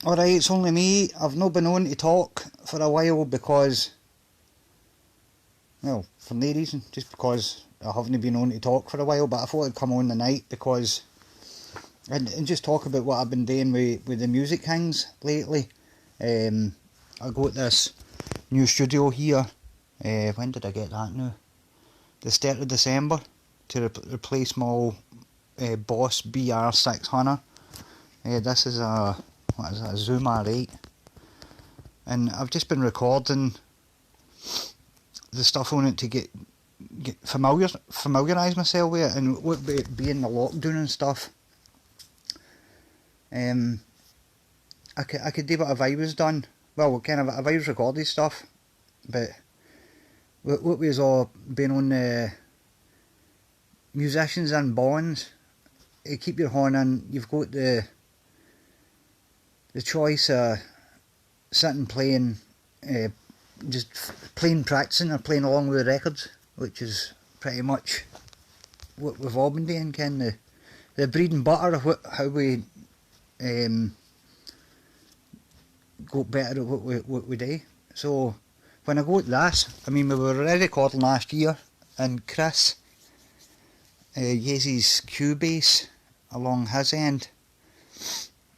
Alright, it's only me. I've not been on to talk for a while because, well, for no reason, just because I haven't been on to talk for a while, but I thought I'd come on tonight because, and just talk about what I've been doing with the music things lately. I got this new studio here, when did I get that now? The start of December, to replace my old Boss BR600. This is a Zoom R8, and I've just been recording the stuff on it to get familiarise myself with it, and what being the lockdown and stuff. I could do what if I was done. Well, kind of if I was recording stuff, but what was all being on the musicians and bonds, you keep your horn in. You've got the choice of sitting playing, just playing, practicing, or playing along with the records, which is pretty much what we've all been doing, the bread and butter of how we got better at what we do. So when I got this, I mean, we were already recording last year, and Chris uses Cubase along his end,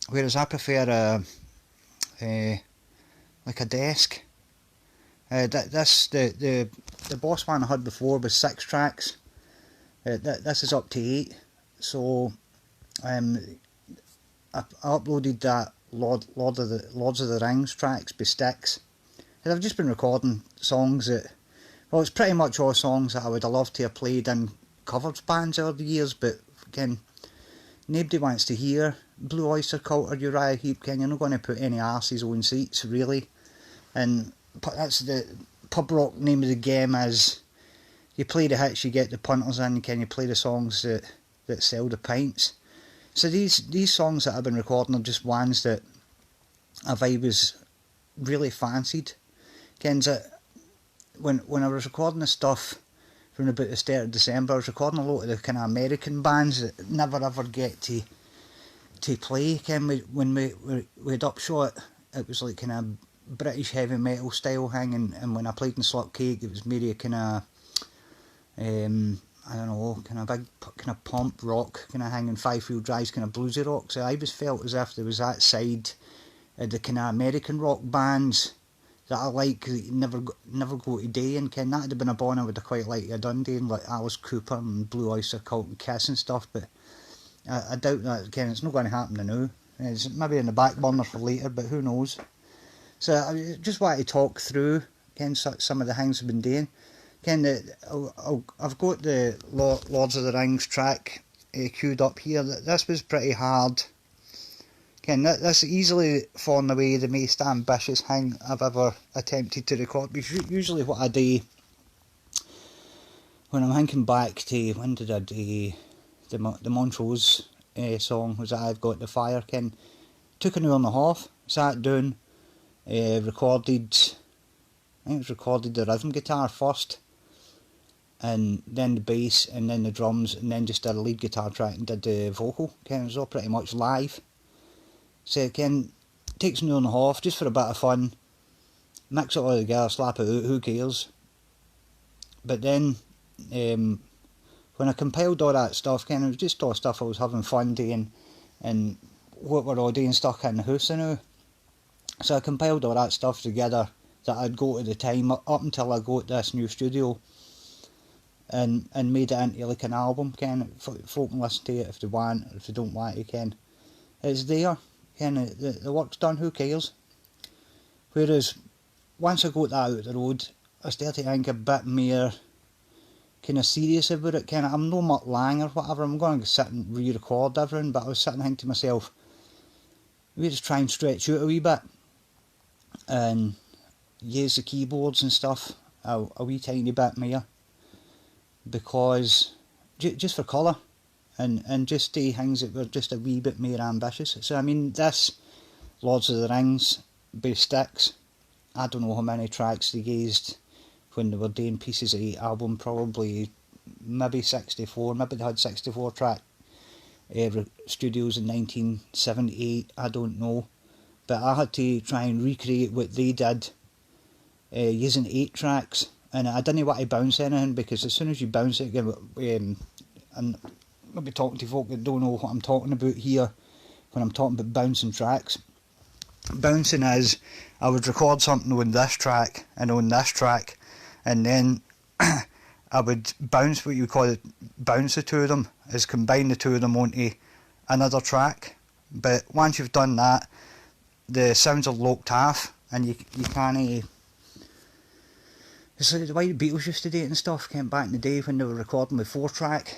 whereas I prefer like a desk. The Boss one I had before was 6 tracks. This is up to 8. So I uploaded that Lords of the Rings tracks by Styx, and I've just been recording songs that, well, it's pretty much all songs that I would have loved to have played in covers bands over the years, but again, nobody wants to hear Blue Oyster Cult or Uriah Heep. You're not going to put any arses on seats, really. And that's the pub rock name of the game, is you play the hits, you get the punters in, you play the songs that sell the pints. So these songs that I've been recording are just ones that I was really fancied. When I was recording the stuff from about the start of December, I was recording a lot of the kind of American bands that never ever get to play. When we had Upshot, it was like kind of British heavy metal style thing, and when I played in Slutcake, it was maybe a kind of I don't know, kind of big kind of pump rock kind of thing, and Five Wheel Drive's kind of bluesy rock. So I always felt as if there was that side of the kind of American rock bands that I like, that never go today, and that'd have been a band I would have quite liked to have done, doing like Alice Cooper and Blue Oyster Cult and Kiss and stuff, but I doubt that, it's not going to happen now. It's maybe in the back burner for later, but who knows. So I just wanted to talk through some of the things I've been doing. I've got the Lords of the Rings track queued up here. This was pretty hard. This easily fallen away the most ambitious thing I've ever attempted to record, because usually what I do when I'm thinking back to when did I do the Montrose song, was I've Got the Fire, took an hour and a half, sat down, recorded the rhythm guitar first, and then the bass, and then the drums, and then just did a lead guitar track and did the vocal. It was all pretty much live. So it takes an hour and a half just for a bit of fun, mix it all together, slap it out, who cares. But then when I compiled all that stuff, it was just all stuff I was having fun doing, and what we're all doing stuck in the house now. So I compiled all that stuff together that I'd got at the time, up until I got this new studio, and made it into like an album. Folk can listen to it if they want, or if they don't want to. It's there. The work's done, who cares? Whereas once I got that out of the road, I started to think a bit more kind of serious about it. I'm no Mutt Lang or whatever, I'm going to sit and re-record everything, but I was sitting thinking to myself, we just try and stretch out a wee bit and use the keyboards and stuff a wee tiny bit more, because just for colour, and just do things that were just a wee bit more ambitious. So I mean, this Lords of the Rings by Styx, I don't know how many tracks they used when they were doing Pieces of 8 album, probably maybe 64, maybe they had 64 track studios in 1978, I don't know. but I had to try and recreate what they did using 8 tracks, and I didn't want to bounce anything, because as soon as you bounce it again, and I'll be talking to folk that don't know what I'm talking about here when I'm talking about bouncing tracks. Bouncing is, I would record something on this track and on this track, and then I would bounce, what you call it, bounce the two of them, is combine the two of them onto another track. But once you've done that, the sounds are locked half, and you can't. It's like the way the Beatles used to do it and stuff, came back in the day when they were recording with 4 track.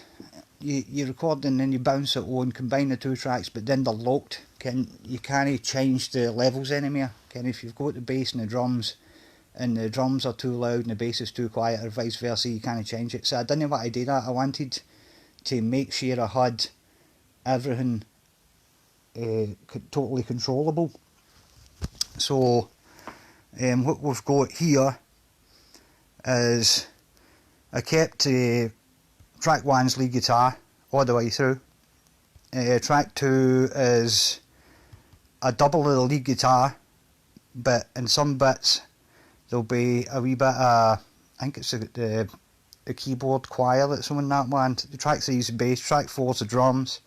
You record and then you bounce it on, combine the 2 tracks, but then they're locked. You can't change the levels anymore. If you've got the bass and the drums are too loud and the bass is too quiet, or vice versa, you can't change it. So I didn't want to do that. I wanted to make sure I had everything totally controllable. So what we've got here is, I kept track 1's lead guitar all the way through. Track 2 is a double of the lead guitar, but in some bits there'll be a wee bit of, I think it's the keyboard choir that's on that one. Track 3's the bass, track 4's the drums,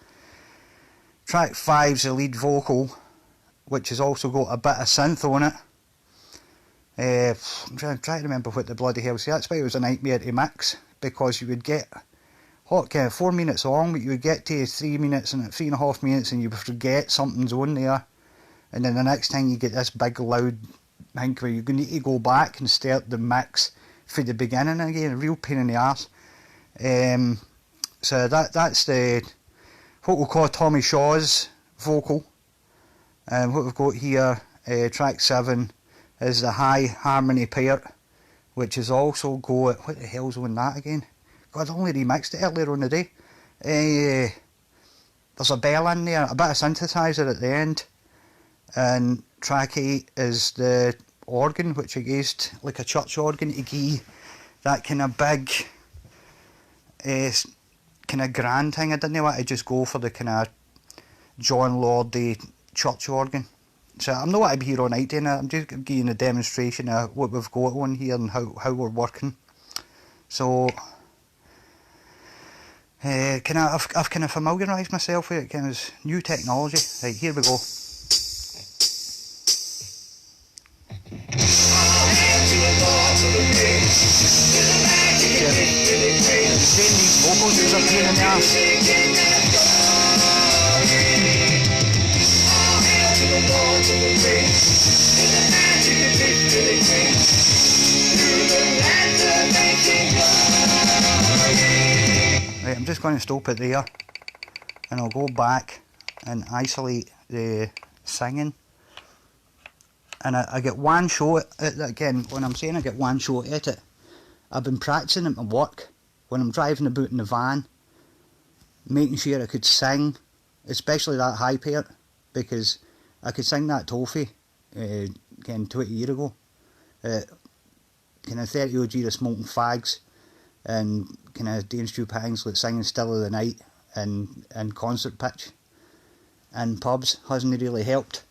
track 5's the lead vocal, which has also got a bit of synth on it. I'm trying to remember what the bloody hell. See, that's why it was a nightmare to mix, because you would get 4 minutes long, but you would get to 3 minutes and 3.5 minutes, and you would forget something's on there, and then the next time you get this big loud thing where you're going to need to go back and start the mix from the beginning again. A real pain in the arse. So that's what we'll call Tommy Shaw's vocal. What we've got here, track 7, is the high harmony part, which is also got, what the hell's on that again? God, I only remixed it earlier on the day. There's a bell in there, a bit of synthesizer at the end, and track 8 is the organ, which I used like a church organ to give that kind of big, kind of grand thing. I didn't want to just go for the kind of John Lordy church organ. So I'm not going to be here all night doing it. I'm just giving a demonstration of what we've got on here and how we're working. So I've kind of familiarised myself with it, kind of new technology. Right, here we go. Saying these vocals is a pain in the arse. Right, I'm just going to stop it there, and I'll go back and isolate the singing. And I get one shot at it. Again, when I'm saying I get one shot at it, I've been practicing at my work when I'm driving about in the van, making sure I could sing, especially that high part, because I could sing that Toffee again 20 years ago, kind of 30 odd years of smoking fags and kind of doing stupid things like singing Still of the Night and concert pitch and pubs hasn't really helped,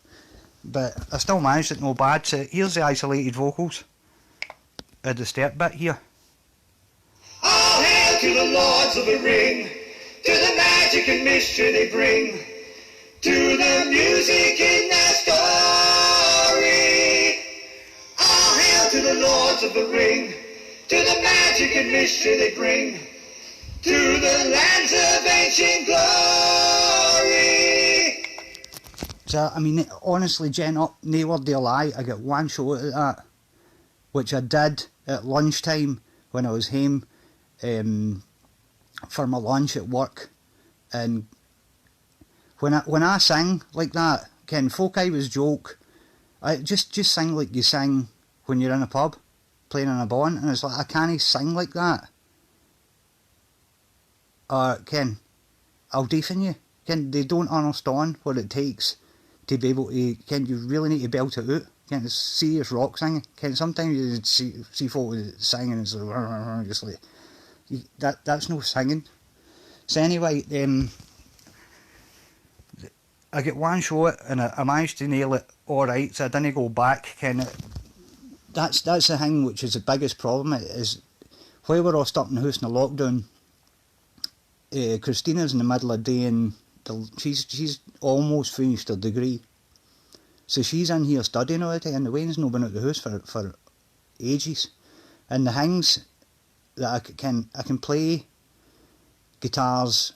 but I still managed it no bad. So here's the isolated vocals at the start bit here. All hail to the Lords of the Ring, to the magic and mystery they bring, to the music in their story. All hail to the Lords of the Ring, to the magic and mystery they bring, to the lands of ancient glory. So, I mean, honestly, Jen, up, no word of a lie, I get one shot at that, which I did at lunchtime when I was home for my lunch at work. And when I sing like that, Ken, folk always joke, I just sing like you sing when you're in a pub playing in a band, and it's like, I can't sing like that. Ken, I'll deafen you. Ken, they don't understand what it takes to be able to, Ken, you really need to belt it out. Ken, it's serious rock singing. Ken, sometimes you see folk singing and it's like, just like, that's no singing. So anyway, I get one shot and I managed to nail it alright, so I didn't go back. That's the thing which is the biggest problem, is while we're all stuck in the house in the lockdown, Christina's in the middle of doing, she's almost finished her degree. So she's in here studying all the time, and the Wayne's not been out the house for ages. And the things that I can play guitars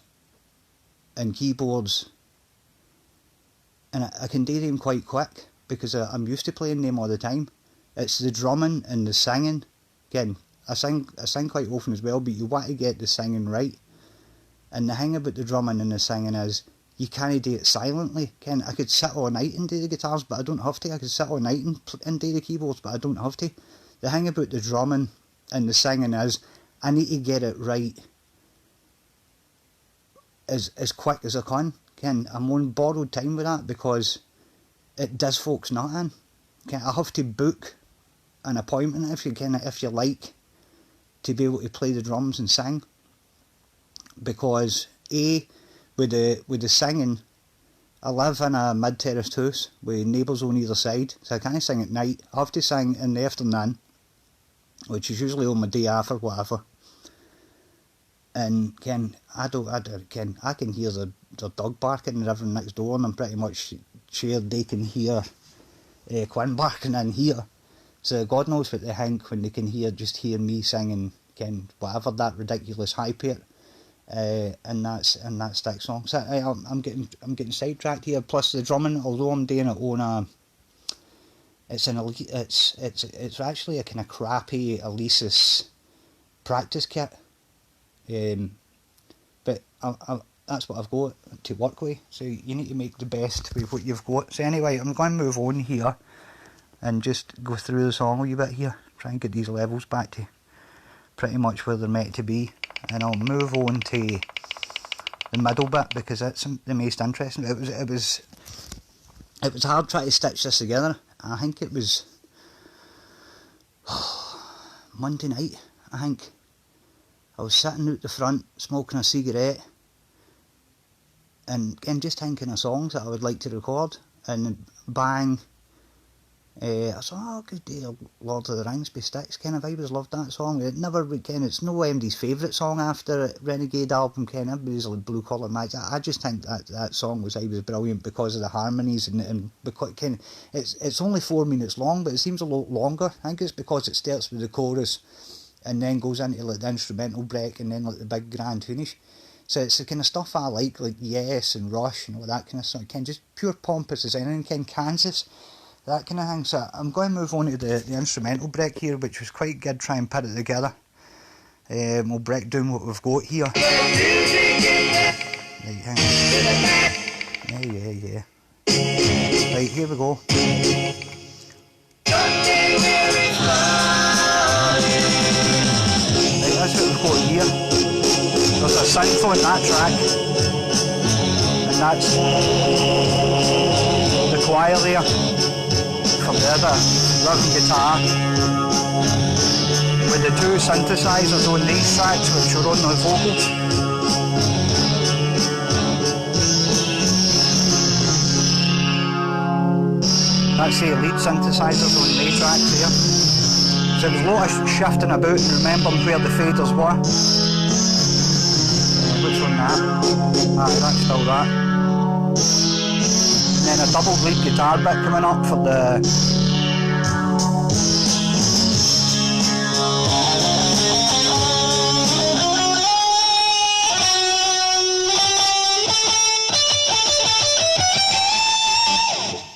and keyboards, and I can do them quite quick because I'm used to playing them all the time. It's the drumming and the singing. Again, I sing quite often as well, but you want to get the singing right. And the thing about the drumming and the singing is you can't do it silently. Ken, I could sit all night and do the guitars, but I don't have to. I could sit all night and do the keyboards, but I don't have to. The thing about the drumming and the singing is I need to get it right as quick as I can. Ken, I'm on borrowed time with that because it does folks nothing. Ken, I have to book an appointment if you like to be able to play the drums and sing, because with the singing, I live in a mid-terraced house with neighbours on either side, so I can't sing at night. I have to sing in the afternoon, which is usually on my day off or whatever. And I can hear the dog barking and everything next door, and I'm pretty much sure they can hear Quinn barking in here. So God knows what they think when they can hear me singing whatever that ridiculous high pitch. And that Styx song. So I'm getting sidetracked here. Plus the drumming, although I'm doing it on it's actually a kind of crappy Alesis practice kit. But that's what I've got to work with. So you need to make the best with what you've got. So anyway, I'm going to move on here and just go through the song a wee bit here. Try and get these levels back to pretty much where they're meant to be. And I'll move on to the middle bit because that's the most interesting. It was hard trying to stitch this together. I think it was Monday night. I think I was sitting out the front smoking a cigarette and just thinking of songs that I would like to record, and bang. I thought, I could do Lord of the Rings by Styx. I've always loved that song. It's no MD's favourite song after Renegade album. Everybody's like Blue Collar Match. I just think that song was brilliant because of the harmonies and because it's only 4 minutes long, but it seems a lot longer. I think it's because it starts with the chorus and then goes into like the instrumental break and then like the big grand finish. So it's the kind of stuff I like Yes and Rush and all that kind of stuff. Just pure pompous design, and Kansas. That kind of thing. So I'm going to move on to the instrumental break here, which was quite good. Try and put it together. We'll break down what we've got here. Right, hang on. Yeah. Right, here we go. Right, that's what we've got here. There's a synth on that track, and that's the choir there. From the other rhythm guitar with the two synthesizers on these tracks which are on the vocals. That's the lead synthesizers on the tracks here. So there's a lot of shifting about and remembering where the faders were. Which one that? That's still that. And then a double lead guitar bit coming up for the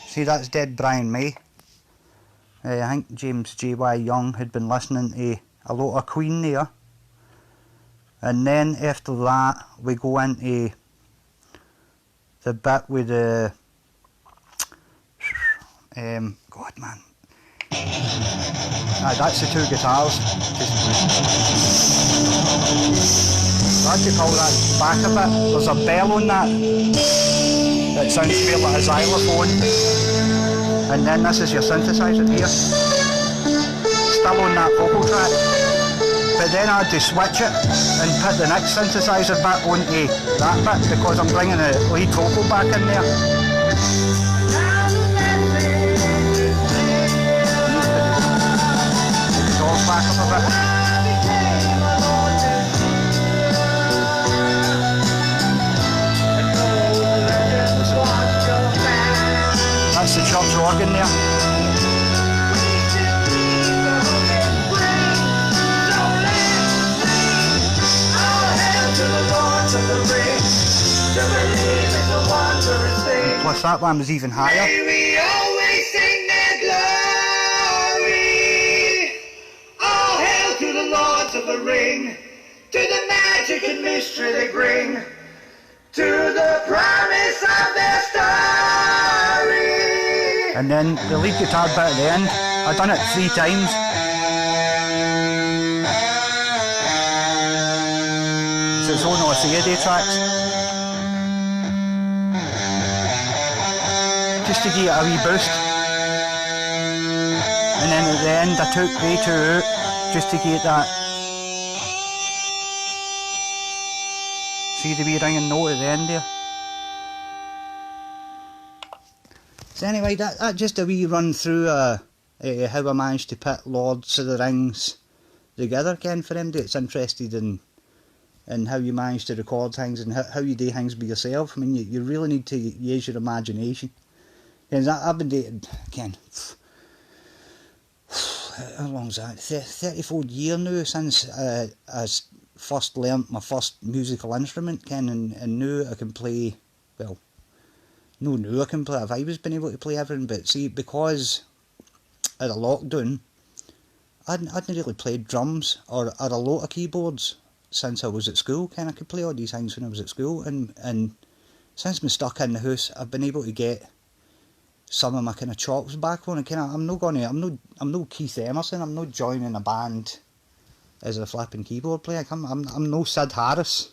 see, that's Dead Brian May. I think James J.Y. Young had been listening to a lot of Queen there. And then after that we go into the bit with the God man. That's the two guitars. I could pull that back a bit. There's a bell on that sounds to me like a xylophone. And then this is your synthesizer here. Still on that vocal track. But then I had to switch it and put the next synthesizer back onto that bit because I'm bringing the lead vocal back in there. That's the church organ there. Plus that one was even higher. May we always sing their glory. All hail to the Lords of the Ring, to the magic and mystery they bring, to the promise of their story. And then the lead guitar bit at the end, I done it 3 times. So it's on all 3 day tracks. Just to give it a wee boost. And then at the end I took way too out, just to get that. See the wee ringing note at the end there. So anyway, that just a wee run through how I managed to put Lords of the Rings together, Ken, for anybody that's interested in how you manage to record things and how you do things by yourself. I mean, you really need to use your imagination. Because I've been dating, Ken, how long is that? 34 years now since I first learnt my first musical instrument, Ken, and now I can play, well, no, now I can play, I've always been able to play everything, but see, because of the lockdown, I hadn't really played drums or a lot of keyboards since I was at school, Ken. I could play all these things when I was at school, and since I'm stuck in the house, I've been able to get some of my kind of chops back on. And I'm no Keith Emerson. I'm not joining a band as a flipping keyboard player. I'm no Sid Harris,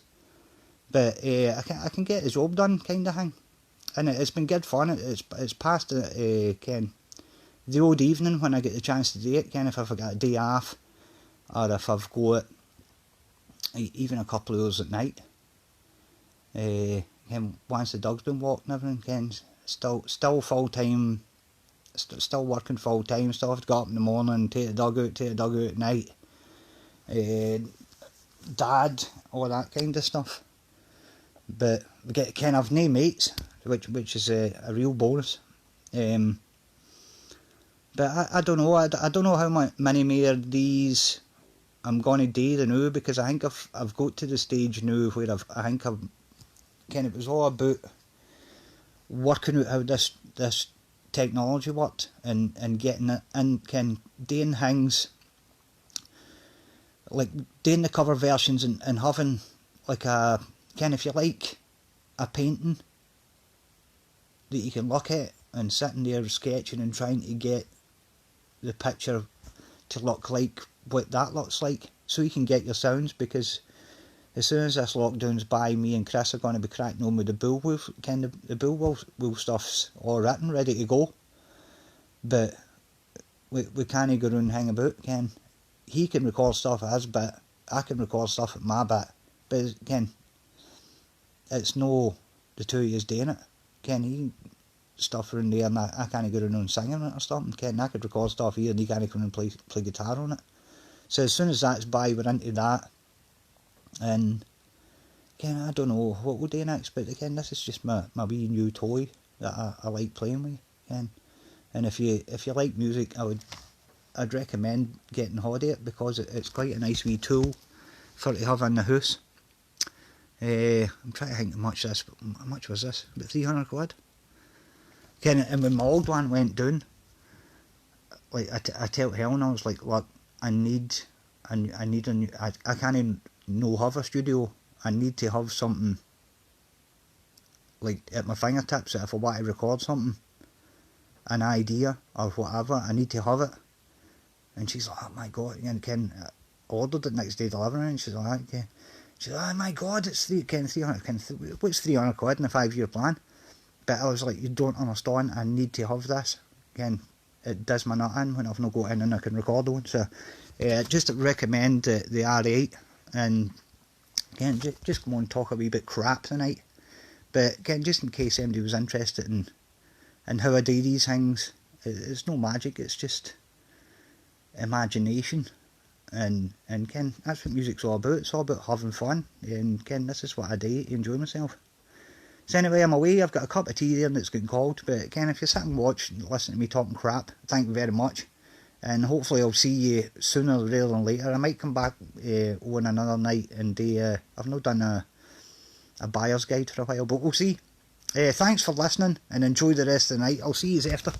but I can get the job done, kind of thing. And it's been good fun. It's past Ken, the old evening when I get the chance to do it, Ken. If I've got a day off, or if I've got even a couple of hours at night. Ken, once the dog's been walked and everything, Ken. Still full time, still working full time. Still have to go up in the morning, take the dog out at night. Dad, all that kind of stuff. But we get kind of no mates, which is a real bonus. But I don't know. I don't know how many more of these I'm gonna do the now, because I think I've got to the stage now where I think I've kind of, it was all about working out how this technology worked and getting it and doing things like doing the cover versions and having like a if you like a painting that you can look at and sitting there sketching and trying to get the picture to look like what that looks like, so you can get your sounds, because as soon as this lockdown's by, me and Chris are going to be cracking on with the Bullwolf. The Bullwolf stuff's all written, ready to go. But we can't go around and hang about, Ken. He can record stuff at his bit, I can record stuff at my bit. But, Ken, it's no the two of us doing it. Ken, he stuff around there and I can't go around and singing it or something. Ken, I could record stuff here and he can't come and play guitar on it. So as soon as that's by, we're into that. And Ken, I don't know what we'll do next, but again, this is just my wee new toy that I like playing with, Ken. And if you like music, I'd recommend getting hold of it, because it's quite a nice wee tool for to have in the house. I'm trying to think how much was this? About 300 quid. Ken, and when my old one went down, like I tell Helen, I was like, look, I need a new, I can't even no have a studio. I need to have something like at my fingertips, that if I want to record something, an idea or whatever, I need to have it. And she's like, oh my god, and Ken ordered it next day delivery, and she's like, okay. She's like, oh my god, it's 300, what's 300 quid in a 5-year plan? But I was like, you don't understand, I need to have this. Again, it does my nut in when I've not got in and I can record on. So just recommend the R8, and again, just go on and talk a wee bit crap tonight. But again, just in case anybody was interested in how I do these things, it's no magic, it's just imagination. And Ken, that's what music's all about. It's all about having fun. And Ken, this is what I do to enjoy myself. So anyway, I'm away. I've got a cup of tea there that's getting called. But again, if you sit and watch and listen to me talking crap, thank you very much. And hopefully I'll see you sooner rather than later. I might come back on another night and do... I've not done a buyer's guide for a while, but we'll see. Thanks for listening and enjoy the rest of the night. I'll see you after.